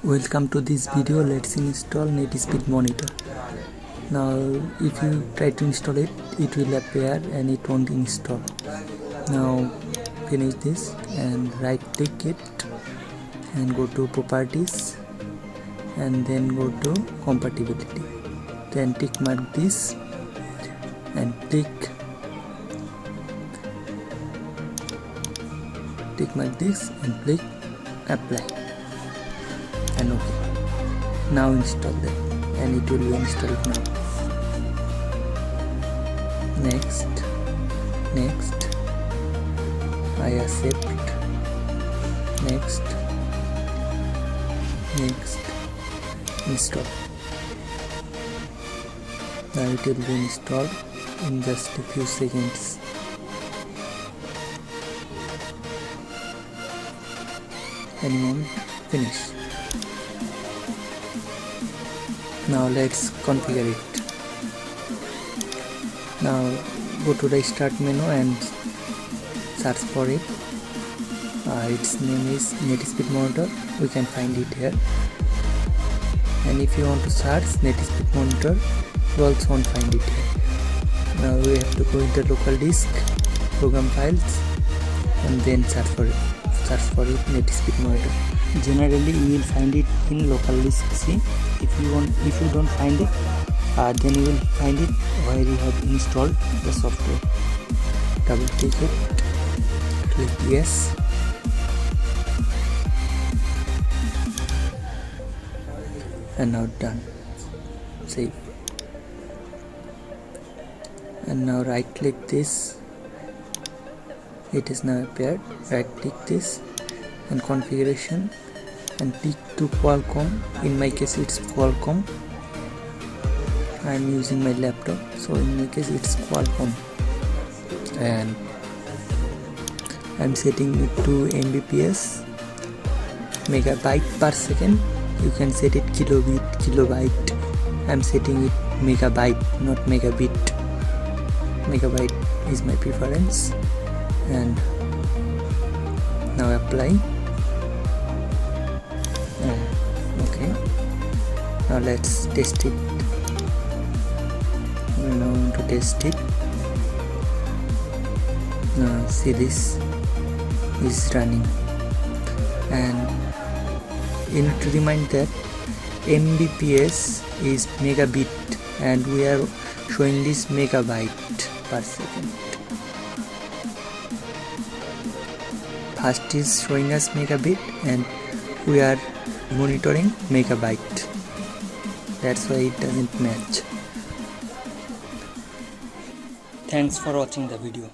Welcome to this video. Let's install NetSpeed monitor. Now if you try to install it, it will appear and it won't install. Now finish this and right click it and go to properties and then go to compatibility, then tick mark this and tick mark this and click apply and OK. Now install that and it will be installed now. Next, I accept. Next, install. Now it will be installed in just a few seconds. Any moment, finish. Now let's configure it. Now go to the start menu and search for it. Its name is NetSpeed monitor. We can find it here. And if you want to search NetSpeed monitor, you also won't find it here. Now we have to go in the local disk, program files, and then search for it. NetSpeed monitor. Generally you will find it in local disk C. If you don't find it, then you will find it where you have installed the software. Double click it, click yes, and now done. Save. And now right click this. It is now appeared. Right click this and configuration and pick to Qualcomm. In my case it's Qualcomm. I am using my laptop, so in my case it's Qualcomm, and I am setting it to Mbps, megabyte per second. You can set it kilobyte. I am setting it megabyte, not megabit. Megabyte is my preference. And now apply. Okay, now let's test it. We now want to test it. Now see, this is running, and you need to remind that Mbps is megabit and we are showing this megabyte per second. First is showing us megabit and we are monitoring megabyte. That's why it doesn't match. Thanks for watching the video.